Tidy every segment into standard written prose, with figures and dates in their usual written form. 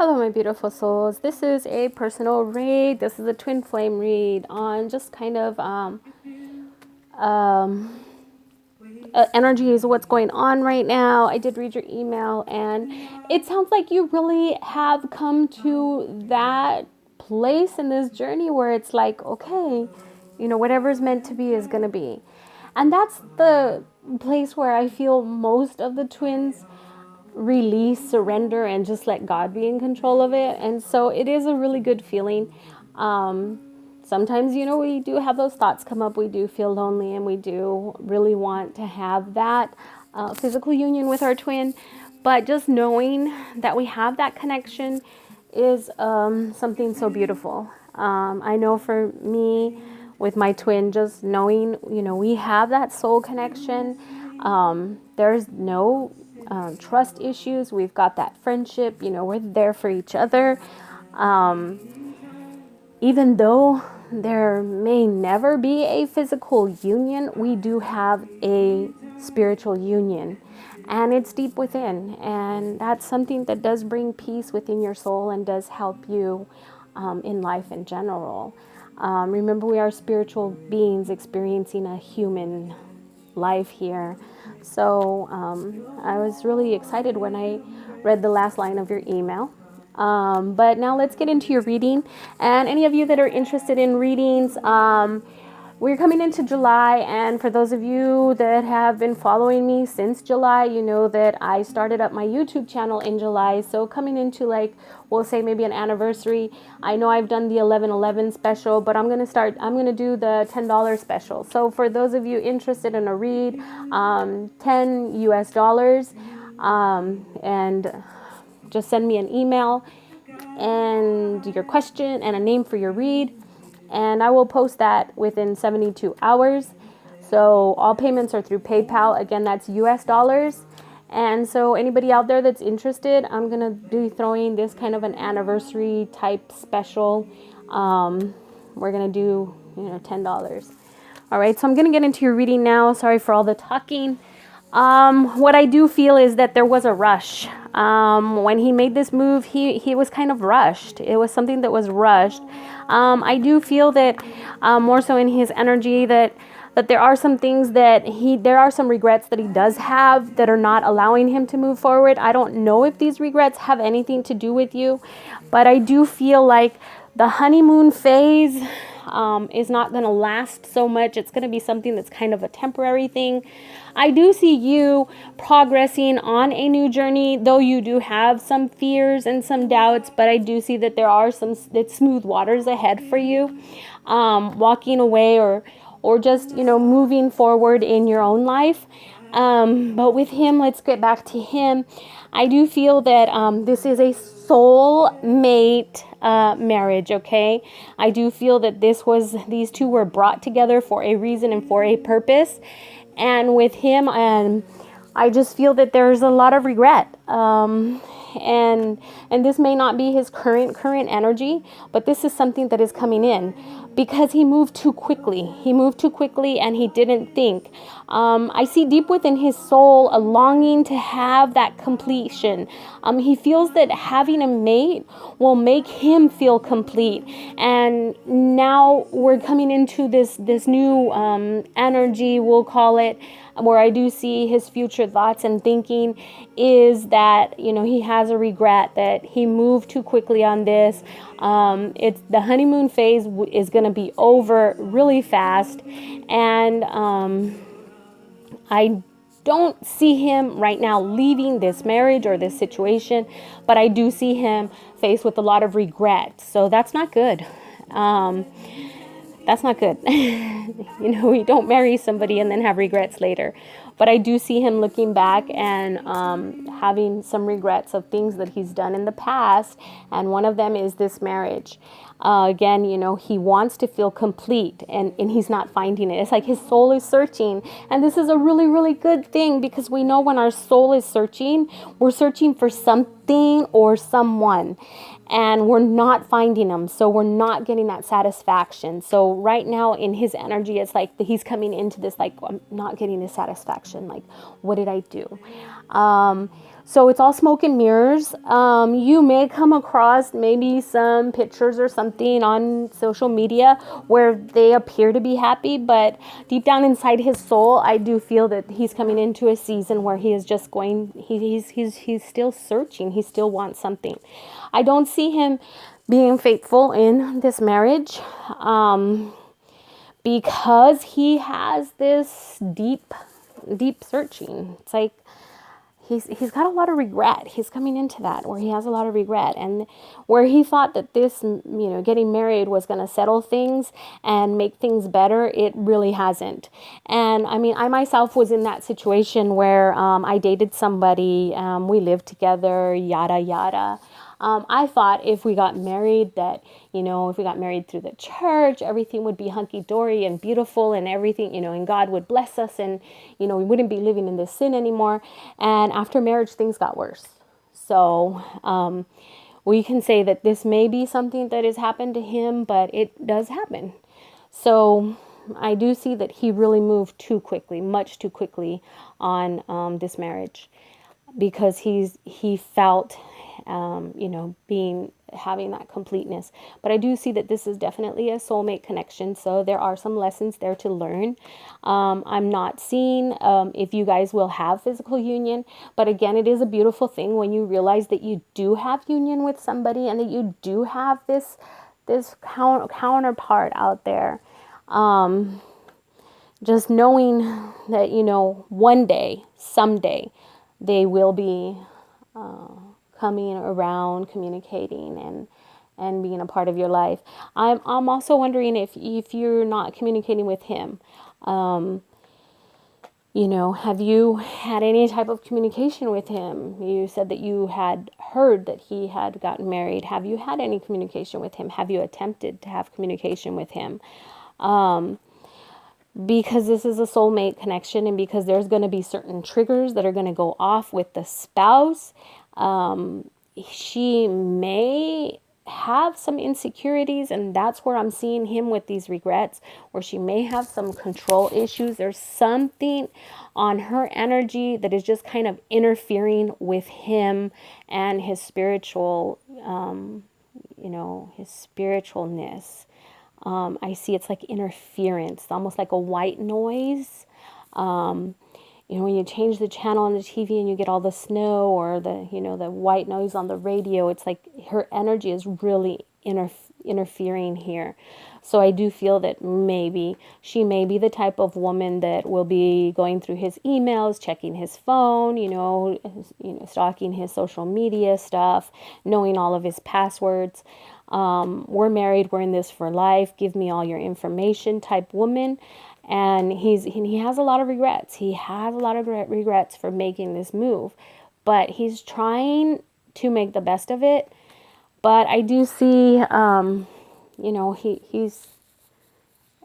Hello, my beautiful souls. This is a personal read. This is a twin flame read on just kind of um, energies, what's going on right now. I did read your email, and it sounds like you really have come to that place in this journey where it's like, okay, whatever's meant to be is going to be. And that's the place where I feel most of the twins release, surrender, and just let God be in control of it. And so it is a really good feeling. Sometimes, we do have those thoughts come up. We do feel lonely, and we do really want to have that physical union with our twin. But just knowing that we have that connection is something so beautiful. I know for me, with my twin, just knowing, we have that soul connection. There's no trust issues. We've got that friendship, we're there for each other. Even though there may never be a physical union, we do have a spiritual union, and it's deep within. And that's something that does bring peace within your soul and does help you in life in general. Remember, we are spiritual beings experiencing a human life here. So I was really excited when I read the last line of your email. But now let's get into your reading. And any of you that are interested in readings, we're coming into July, and for those of you that have been following me since July, you know that I started up my YouTube channel in July. So coming into, we'll say maybe an anniversary. I know I've done the 11/11 special, but I'm going to do the $10 special. So for those of you interested in a read, $10 US, and just send me an email and your question and a name for your read, and I will post that within 72 hours. So all payments are through PayPal. Again, that's US. And so anybody out there that's interested, I'm going to be throwing this kind of an anniversary type special. We're going to do, $10. All right, so I'm going to get into your reading now. Sorry for all the talking. What I do feel is that there was a rush. When he made this move, he was kind of rushed. It was something that was rushed. I do feel that more so in his energy that there are some things there are some regrets that he does have that are not allowing him to move forward. I don't know if these regrets have anything to do with you, but I do feel like the honeymoon phase is not going to last so much. It's going to be something that's kind of a temporary thing. I do see you progressing on a new journey, though you do have some fears and some doubts, but I do see that there are some smooth waters ahead for you, walking away or just, moving forward in your own life. But with him, let's get back to him. I do feel that this is a soul-mate marriage, okay? I do feel that these two were brought together for a reason and for a purpose. And with him, I just feel that there's a lot of regret. And this may not be his current energy, but this is something that is coming in because he moved too quickly. He moved too quickly and he didn't think. I see deep within his soul a longing to have that completion. He feels that having a mate will make him feel complete. And now we're coming into this new energy, we'll call it, where I do see his future thoughts and thinking is that, he has a regret that he moved too quickly on this. It's the honeymoon phase is going to be over really fast. And I don't see him right now leaving this marriage or this situation, but I do see him faced with a lot of regret. So that's not good. That's not good. We don't marry somebody and then have regrets later. But I do see him looking back and having some regrets of things that he's done in the past. And one of them is this marriage. Again, he wants to feel complete and he's not finding it. It's like his soul is searching. And this is a really, really good thing because we know when our soul is searching, we're searching for something or someone. And we're not finding them. So we're not getting that satisfaction. So right now in his energy, it's like he's coming into this, I'm not getting this satisfaction. Like, what did I do? So it's all smoke and mirrors. You may come across maybe some pictures or something on social media where they appear to be happy, but deep down inside his soul, I do feel that he's coming into a season where he is just going. He's still searching. He still wants something. I don't see him being faithful in this marriage, because he has this deep searching. It's like he's got a lot of regret. He's coming into that where he has a lot of regret, and where he thought that this, getting married was going to settle things and make things better. It really hasn't. And I mean, I myself was in that situation where I dated somebody, we lived together, yada yada. I thought if we got married that, if we got married through the church, everything would be hunky-dory and beautiful and everything, and God would bless us and, we wouldn't be living in this sin anymore. And after marriage, things got worse. So we can say that this may be something that has happened to him, but it does happen. So I do see that he really moved too quickly, much too quickly on this marriage, because he felt having that completeness. But I do see that this is definitely a soulmate connection, so there are some lessons there to learn. I'm not seeing if you guys will have physical union, but again, it is a beautiful thing when you realize that you do have union with somebody and that you do have this counterpart out there. Just knowing that, one day, someday, they will be coming around, communicating, and being a part of your life. I'm also wondering if you're not communicating with him. Have you had any type of communication with him? You said that you had heard that he had gotten married. Have you had any communication with him? Have you attempted to have communication with him? Because this is a soulmate connection, and because there's going to be certain triggers that are going to go off with the spouse. She may have some insecurities, and that's where I'm seeing him with these regrets, or she may have some control issues. There's something on her energy that is just kind of interfering with him and his spiritual, his spiritualness. I see it's like interference, almost like a white noise. When you change the channel on the TV and you get all the snow or the white noise on the radio, it's like her energy is really interfering here. So I do feel that maybe she may be the type of woman that will be going through his emails, checking his phone, stalking his social media stuff, knowing all of his passwords. We're married, we're in this for life, give me all your information type woman. And he has a lot of regrets. He has a lot of regrets for making this move, but he's trying to make the best of it. But I do see, he's,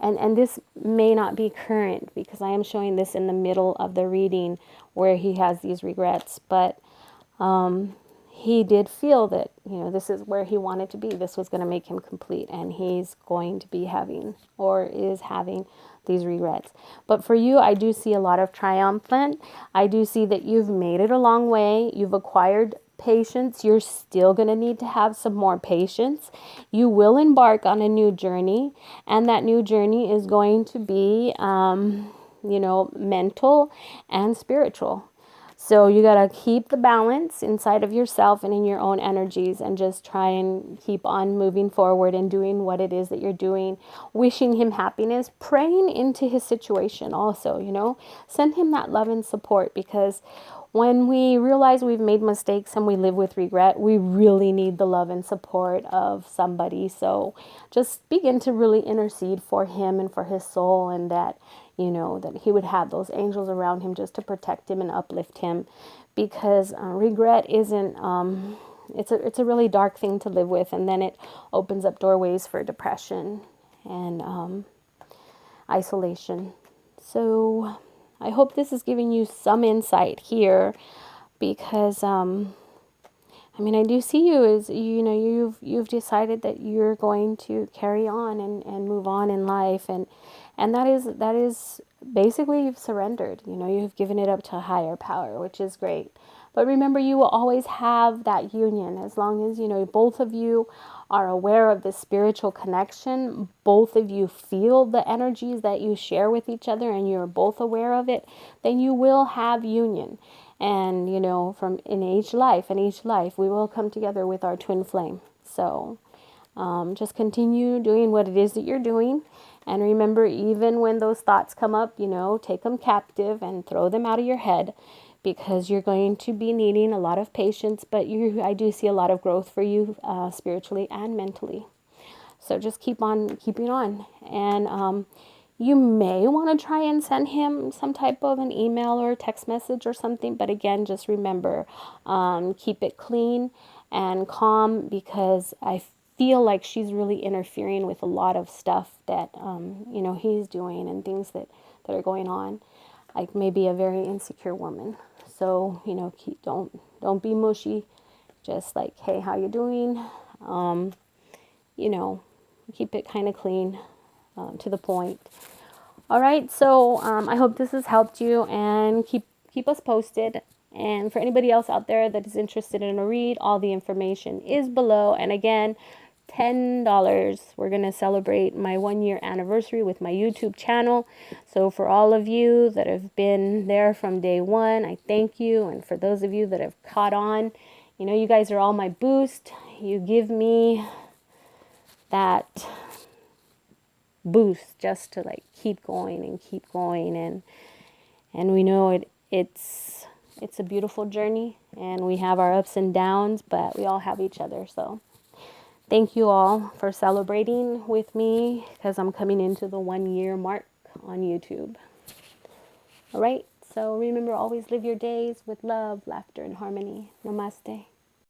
and this may not be current because I am showing this in the middle of the reading where he has these regrets, but he did feel that, this is where he wanted to be. This was going to make him complete, and he's going to be having, or is having, these regrets. But for you, I do see a lot of triumphant. I do see that you've made it a long way. You've acquired patience. You're still going to need to have some more patience. You will embark on a new journey, and that new journey is going to be, mental and spiritual. So you got to keep the balance inside of yourself and in your own energies, and just try and keep on moving forward and doing what it is that you're doing, wishing him happiness, praying into his situation also, send him that love and support, because when we realize we've made mistakes and we live with regret, we really need the love and support of somebody. So just begin to really intercede for him and for his soul, and that that he would have those angels around him just to protect him and uplift him, because regret isn't, it's a really dark thing to live with, and then it opens up doorways for depression and isolation. So I hope this is giving you some insight here, because I do see you as, you've decided that you're going to carry on and move on in life, and that is basically, you've surrendered, you've given it up to a higher power, which is great. But remember, you will always have that union as long as, both of you are aware of this spiritual connection. Both of you feel the energies that you share with each other and you're both aware of it. Then you will have union. And, from in each life, we will come together with our twin flame. So just continue doing what it is that you're doing. And remember, even when those thoughts come up, take them captive and throw them out of your head, because you're going to be needing a lot of patience. But I do see a lot of growth for you spiritually and mentally. So just keep on keeping on. And you may want to try and send him some type of an email or a text message or something. But again, just remember, keep it clean and calm, because I feel like she's really interfering with a lot of stuff that, he's doing and things that are going on. Like maybe a very insecure woman. So, don't be mushy. Just like, hey, how you doing? Keep it kind of clean, to the point. All right, so I hope this has helped you, and keep us posted. And for anybody else out there that is interested in a read, all the information is below. And again, $10. We're going to celebrate my 1-year anniversary with my YouTube channel. So for all of you that have been there from day one, I thank you. And for those of you that have caught on, you guys are all my boost. You give me that boost just to like keep going and keep going. And we know it's a beautiful journey, and we have our ups and downs, but we all have each other. So thank you all for celebrating with me, because I'm coming into the 1-year mark on YouTube. All right. So remember, always live your days with love, laughter, and harmony. Namaste.